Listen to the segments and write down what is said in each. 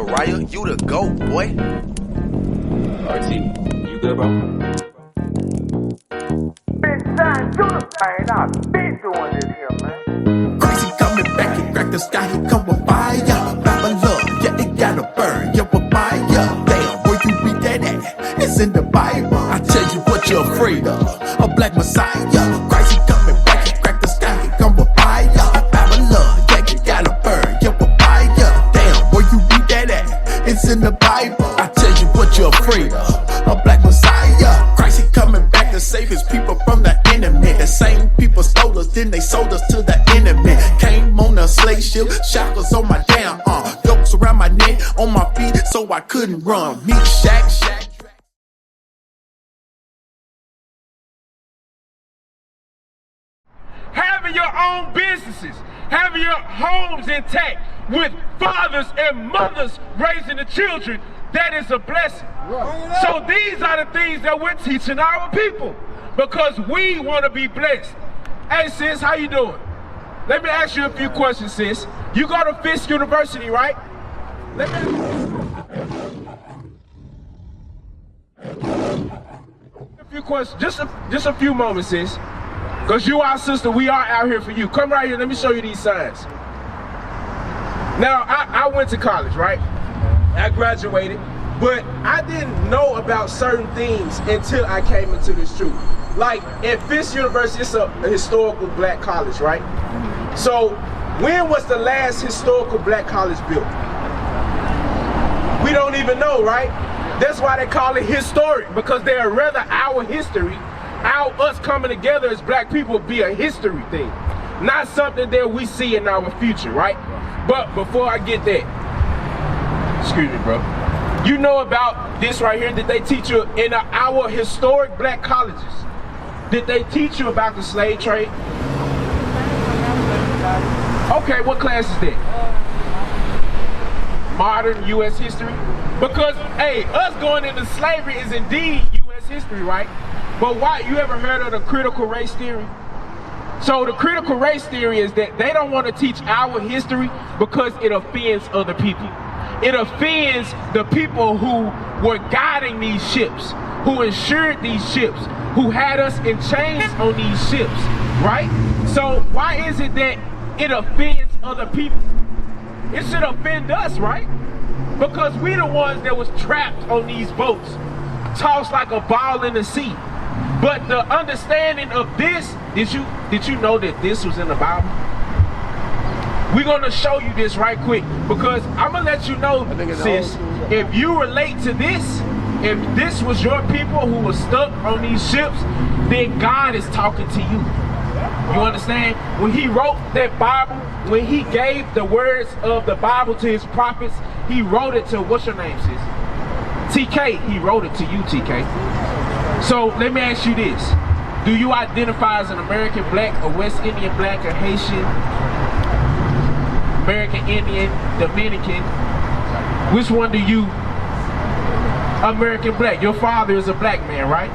Raya, you the GOAT, boy. RT, you good, bro? Benzion, you the man. I've been doing this here, man. Crazy coming back, he crack the sky, he come with fire. Babylon, yeah, it gotta burn, yeah, with fire. Damn, where you read that at? It's in the Bible. I tell you what you're afraid of, a black messiah. Crazy coming back, he crack the sky, he come with fire. Babylon, yeah, it gotta burn, yeah, with fire. Damn, where you read that at? It's in the Bible. I tell you what you're afraid of, a black messiah. Crazy coming back to save his people from the enemy. The same people stole us, then they sold us to the enemy. Came on a slave ship, shackles on my damn arm, yokes around my neck, on my feet, so I couldn't run. Me, shack. Having your own businesses, having your homes intact with fathers and mothers raising the children, that is a blessing. So these are the things that we're teaching our people because we want to be blessed. Hey sis, how you doing? Let me ask you a few questions, sis. You go to Fisk University, right? Let me a few questions, just a few moments, sis. Because you our sister, we are out here for you. Come right here, let me show you these signs. Now, I went to college, right? I graduated, but I didn't know about certain things until I came into this truth. Like, at Fisk University, it's a historical black college, right? So, when was the last historical black college built? We don't even know, right? That's why they call it historic, because they're rather our history, us coming together as black people be a history thing, not something that we see in our future, right? But before I get that, excuse me, bro. You know about this right here that they teach you in our historic black colleges? Did they teach you about the slave trade? Okay, what class is that? Modern U.S. history? Because, hey, us going into slavery is indeed U.S. history, right? But why? You ever heard of the critical race theory? So the critical race theory is that they don't want to teach our history because it offends other people. It offends the people who were guiding these ships, who insured these ships, who had us in chains on these ships, right? So why is it that it offends other people? It should offend us, right? Because we the ones that was trapped on these boats, tossed like a ball in the sea. But the understanding of this, did you know that this was in the Bible? We're gonna show you this right quick because I'm gonna let you know, sis, if you relate to this, if this was your people who were stuck on these ships, then God is talking to you. You understand? When he wrote that Bible, when he gave the words of the Bible to his prophets, he wrote it to, what's your name, sis? TK, he wrote it to you, TK. So let me ask you this. Do you identify as an American black, a West Indian black, a Haitian, American Indian, Dominican? Which one do you? American black. Your father is a black man, right?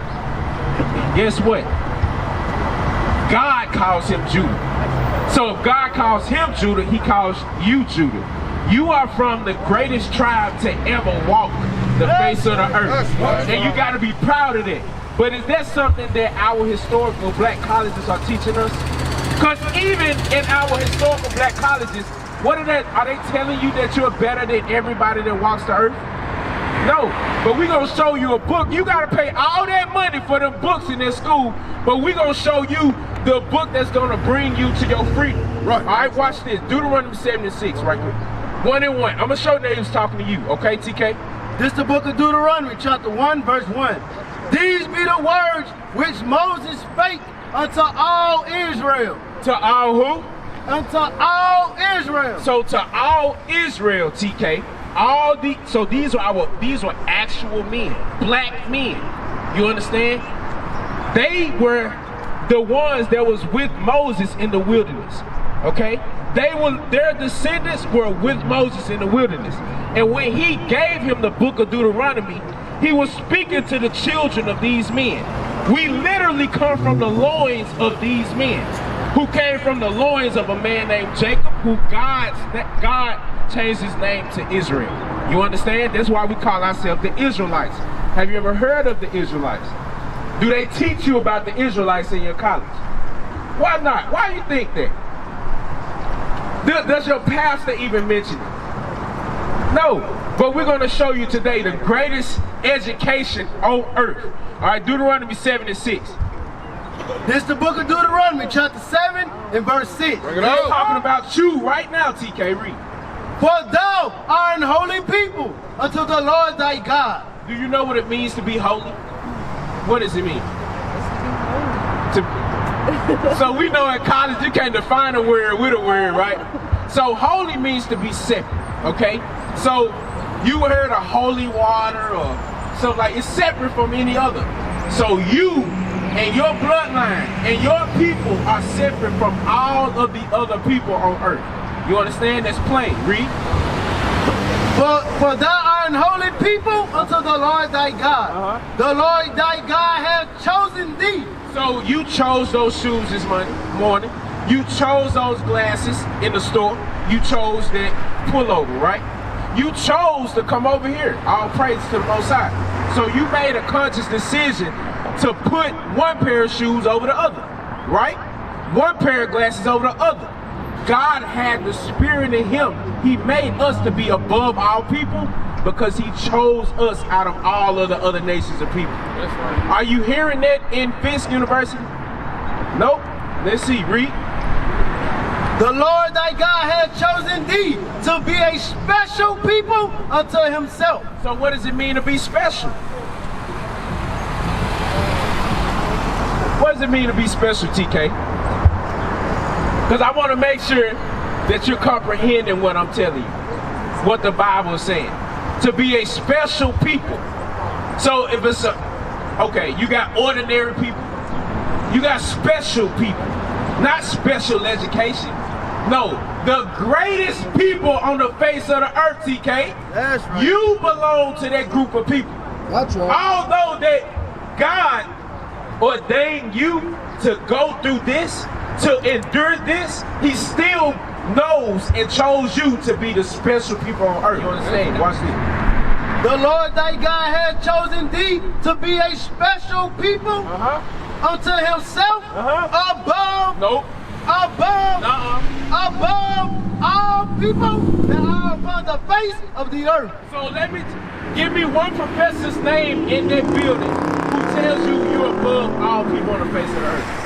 Guess what? God calls him Judah. So if God calls him Judah, he calls you Judah. You are from the greatest tribe to ever walk the face of the earth. And you got to be proud of that. But is that something that our historical black colleges are teaching us? Because even in our historical black colleges, are they telling you that you're better than everybody that walks the earth? No, but we're going to show you a book. You got to pay all that money for them books in this school, but we're going to show you the book that's going to bring you to your freedom. Right. All right, watch this. Deuteronomy 76, right quick. 1 and 1. I'm going to show that he was talking to you, okay, TK? This is the book of Deuteronomy, chapter 1, verse 1. These be the words which Moses spake unto all Israel. To all who? Unto all Israel. So to all Israel, TK, so these were actual men, black men. You understand? They were the ones that was with Moses in the wilderness. Okay? Their descendants were with Moses in the wilderness. And when he gave him the book of Deuteronomy, he was speaking to the children of these men. We literally come from the loins of these men, who came from the loins of a man named Jacob, who God changed his name to Israel. You understand? That's why we call ourselves the Israelites. Have you ever heard of the Israelites? Do they teach you about the Israelites in your college? Why not? Why do you think that? Does your pastor even mention it? No, but we're going to show you today the greatest education on earth. All right, Deuteronomy 7:6. This is the book of Deuteronomy, chapter 7 and verse 6. We're talking about you right now, TK. Read. For thou art an holy people unto the Lord thy God. Do you know what it means to be holy? What does it mean? So we know in college you can't define a word with a word, right? So holy means to be separate, okay? So you heard of holy water or something like it's separate from any other. So you and your bloodline and your people are separate from all of the other people on earth. You understand? That's plain. Read. For thou art an holy people unto the Lord thy God. The Lord thy God hath chosen thee. So you chose those shoes this morning. You chose those glasses in the store. You chose that pullover, right? You chose to come over here. All praise to the Most High. So you made a conscious decision to put one pair of shoes over the other, right? One pair of glasses over the other. God had the spirit in him. He made us to be above all people because he chose us out of all of the other nations of people. That's right. Are you hearing that in Fisk University? Nope. Let's see, read. The Lord thy God hath chosen thee to be a special people unto himself. So what does it mean to be special? What does it mean to be special, TK? Because I want to make sure that you're comprehending what I'm telling you, what the Bible is saying. To be a special people. So if it's okay, you got ordinary people, you got special people, not special education. No, the greatest people on the face of the earth, TK. That's right. You belong to that group of people. That's right. Although that God ordained you to go through this, to endure this, he still knows and chose you to be the special people on earth. You understand? Watch this. The Lord thy God hath chosen thee to be a special people unto himself above above all people that are upon the face of the earth. So give me one professor's name in that building who tells you you're above all people on the face of the earth.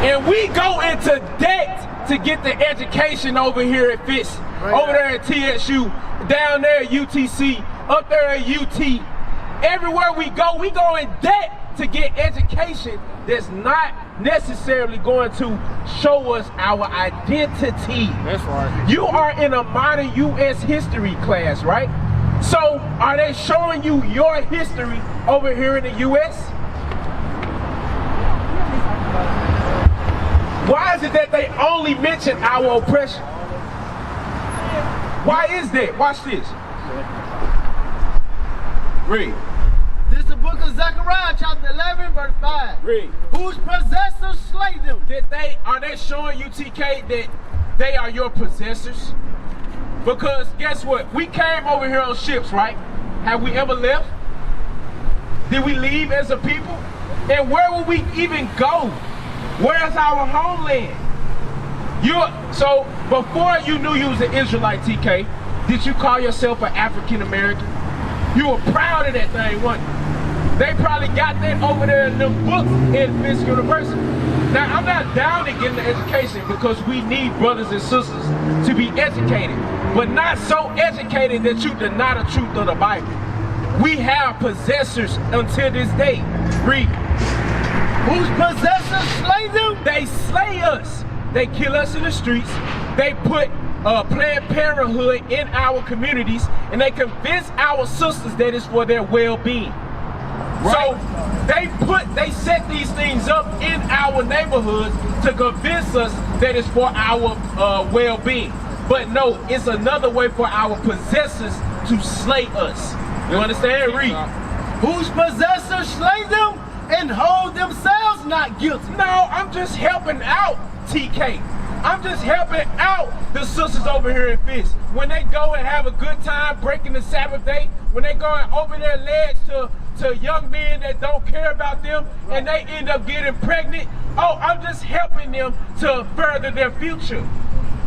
And we go into debt to get the education over here at Fisk, over there at TSU, down there at UTC, up there at UT. Everywhere we go in debt to get education that's not necessarily going to show us our identity. That's right. You are in a modern U.S. history class, right? So are they showing you your history over here in the U.S.? Why is it that they only mention our oppression? Why is that? Watch this. Read. This is the book of Zechariah, chapter 11, verse 5. Read. Whose possessors slay them. Are they showing you, TK, that they are your possessors? Because guess what? We came over here on ships, right? Have we ever left? Did we leave as a people? And where will we even go? Where's our homeland? So before you knew you was an Israelite, TK, did you call yourself an African American? You were proud of that thing, weren't you? They probably got that over there in them books in Fisk University. Now, I'm not down to getting the education because we need brothers and sisters to be educated, but not so educated that you deny the truth of the Bible. We have possessors until this day. Read. Whose possessors slay them? They slay us. They kill us in the streets. They put Planned Parenthood in our communities, and they convince our sisters that it's for their well-being. Right. So they set these things up in our neighborhoods to convince us that it's for our well-being. But no, it's another way for our possessors to slay us. You understand? Read. Whose possessors slay them and hold themselves not guilty. No, I'm just helping out, TK. I'm just helping out the sisters over here in Fisk. When they go and have a good time breaking the Sabbath day, when they go and open their legs to young men that don't care about them and they end up getting pregnant, oh, I'm just helping them to further their future.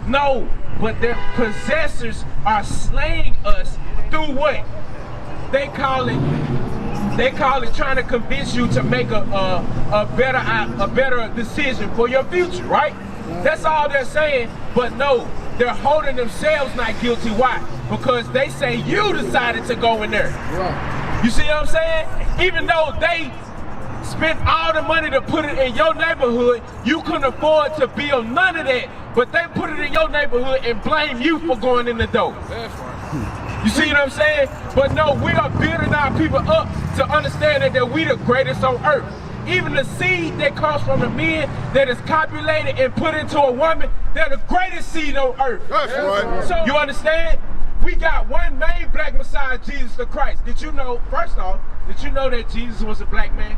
No, but their possessors are slaying us through what? They call it trying to convince you to make a better decision for your future, right? That's all they're saying. But no, they're holding themselves not guilty. Why? Because they say you decided to go in there. You see what I'm saying? Even though they spent all the money to put it in your neighborhood, you couldn't afford to build none of that, but they put it in your neighborhood and blame you for going in the door. You see what I'm saying? But no, we are building our people up to understand that we the greatest on earth. Even the seed that comes from the men that is copulated and put into a woman, they're the greatest seed on earth. That's right. So you understand? We got one main black Messiah, Jesus the Christ. Did you know, first off, did you know that Jesus was a black man?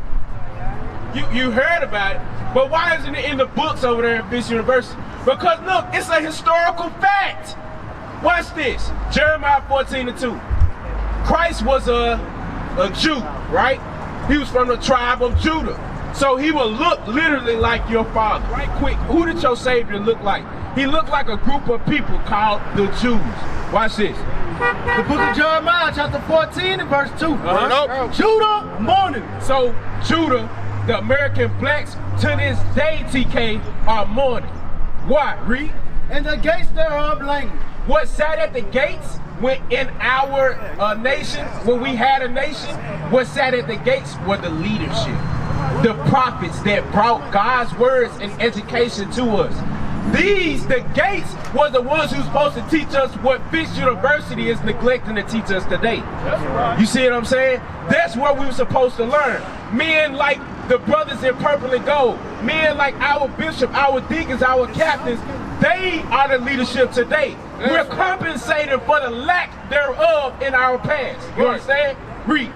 You heard about it, but why isn't it in the books over there at Fisk University? Because look, it's a historical fact. Watch this, Jeremiah 14:2. Christ was a Jew, right? He was from the tribe of Judah. So he will look literally like your father. Right quick, who did your Savior look like? He looked like a group of people called the Jews. Watch this. The book of Jeremiah, chapter 14 and verse 2. Judah mourning. So Judah, the American blacks, to this day, TK, are mourning. Why? Read. And the gates thereof language. What sat at the gates when in our nation, when we had a nation, what sat at the gates were the leadership. The prophets that brought God's words and education to us. The gates were the ones who's supposed to teach us what Fisk University is neglecting to teach us today. You see what I'm saying? That's what we were supposed to learn. Men like the brothers in purple and gold, men like our bishop, our deacons, our captains, they are the leadership today. We're compensating for the lack thereof in our past. You understand? Read.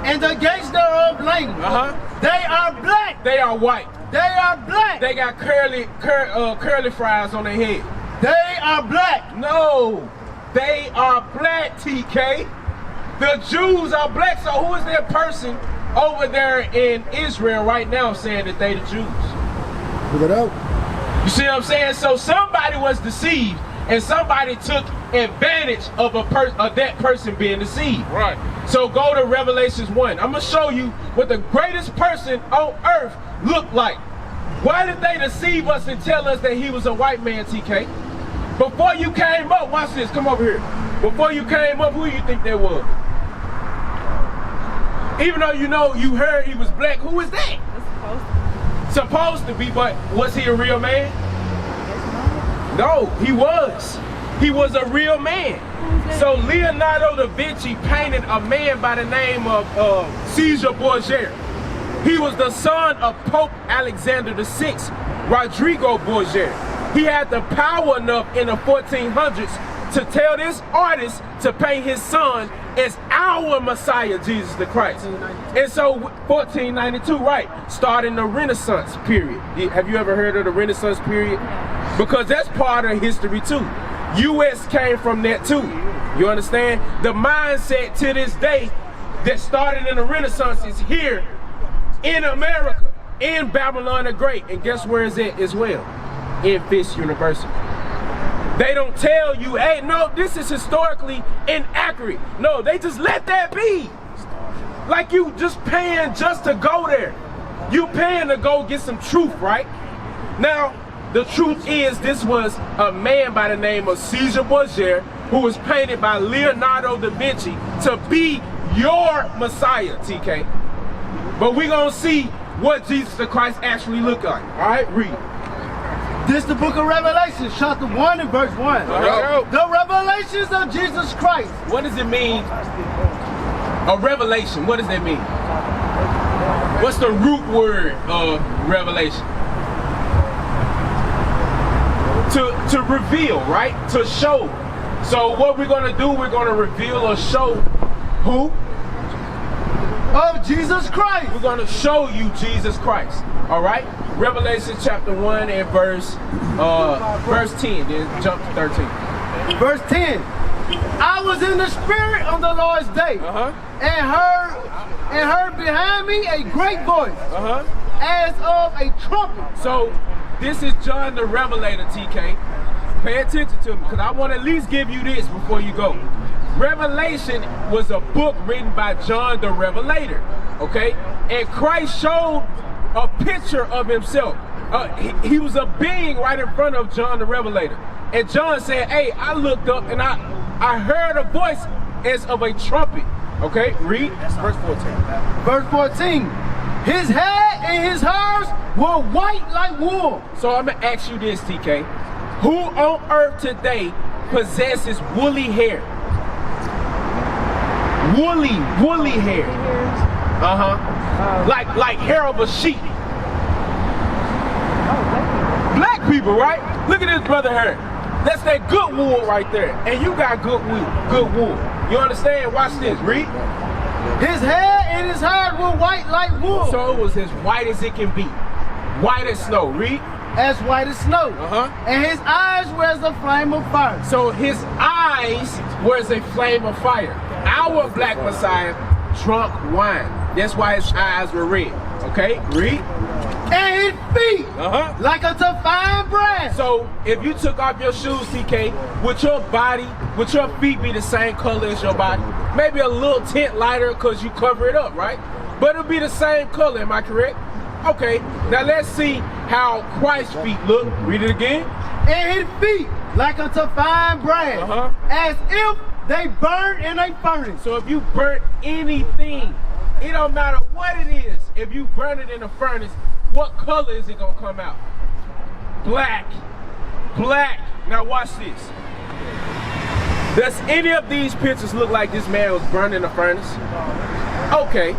And the gates thereof language. They are black. They are white. They are black. They got curly fries on their head. They are black. No, they are black, TK. The Jews are black. So who is that person over there in Israel right now saying that they the Jews? Look it up. You see what I'm saying? So somebody was deceived and somebody took advantage of that person being deceived. Right. So go to Revelations 1. I'm going to show you what the greatest person on earth looked like. Why did they deceive us and tell us that he was a white man, TK? Before you came up, watch this, come over here. Before you came up, who do you think that was? Even though you heard he was black, who is that? Supposed to be, but was he a real man? No, he was. He was a real man. So Leonardo da Vinci painted a man by the name of Caesar Borgia. He was the son of Pope Alexander VI, Rodrigo Borgia. He had the power enough in the 1400s to tell this artist to paint his son as our Messiah, Jesus the Christ. And so 1492, right, starting the Renaissance period. Have you ever heard of the Renaissance period? Because that's part of history too. U.S. came from that too. You understand? The mindset to this day that started in the Renaissance is here in America, in Babylon the Great. And guess where is it as well? In Fisk University. They don't tell you, hey, no, this is historically inaccurate. No, they just let that be. Like you just paying just to go there. You paying to go get some truth, right? Now, the truth is this was a man by the name of Caesar Borgia who was painted by Leonardo da Vinci to be your Messiah, TK. But we're going to see what Jesus the Christ actually looked like. All right, read. This is the book of Revelation, chapter 1 and verse 1. The revelations of Jesus Christ. What does it mean? A revelation, what does that mean? What's the root word of revelation? To reveal, right? To show. So what we're going to do, we're going to reveal or show who? of Jesus Christ. We're going to show you Jesus Christ. All right? Revelation chapter 1 and verse 10. Then jump to 13. Verse 10. I was in the spirit on the Lord's day, and heard behind me a great voice, as of a trumpet. So this is John the Revelator, TK. Pay attention to me, because I want to at least give you this before you go. Revelation was a book written by John the Revelator, okay? And Christ showed a picture of himself. He was a being right in front of John the Revelator. And John said, hey, I looked up and I heard a voice as of a trumpet. Okay, read. That's verse 14. Verse 14. His head and his hairs were white like wool. So I'm going to ask you this, TK. Who on earth today possesses woolly hair? Woolly hair. Like hair of a sheep. Black people, right? Look at this brother hair. That's that good wool right there. And you got good wool. You understand? Watch this. Read. His hair and his hair were white like wool. So it was as white as it can be. White as snow. Read. As white as snow. And his eyes were as a flame of fire. So his eyes were as a flame of fire. Our black Messiah drunk wine. That's why his eyes were red. Okay? Read. And his feet like unto fine brass. So if you took off your shoes, TK, would your feet be the same color as your body? Maybe a little tint lighter because you cover it up, right? But it'll be the same color, am I correct? Okay, now let's see how Christ's feet look. Read it again. And his feet like unto fine brass, as if they burned in a furnace. So if you burnt anything, it don't matter what it is, if you burn it in a furnace, what color is it gonna come out? Black. Black. Now watch this. Does any of these pictures look like this man was burned in a furnace? Okay,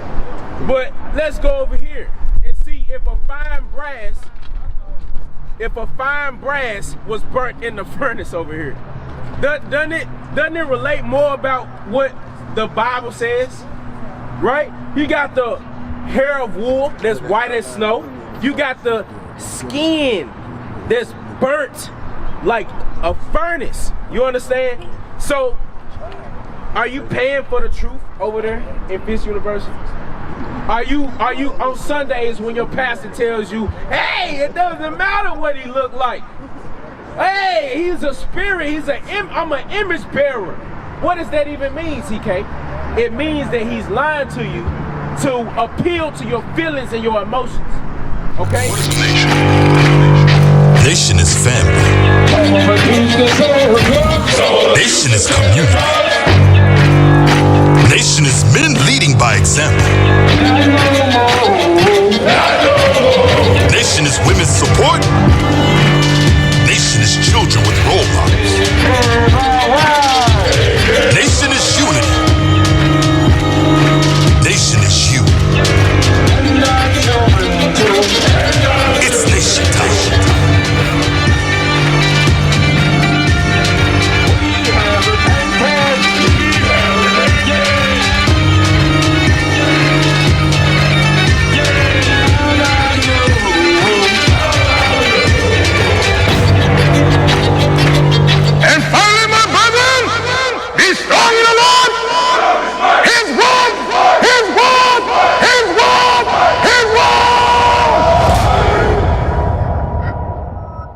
but let's go over here and see if a fine brass was burnt in the furnace over here. Doesn't it relate more about what the Bible says? Right? You got the hair of wool that's white as snow. You got the skin that's burnt like a furnace. You understand? So, are you paying for the truth over there in Fisk University? Are you on Sundays when your pastor tells you, hey, it doesn't matter what he looked like. Hey, he's a spirit. I'm an image bearer. What does that even mean, TK? It means that he's lying to you to appeal to your feelings and your emotions. Okay? What is nation? Nation is family. Nation is community. Nation is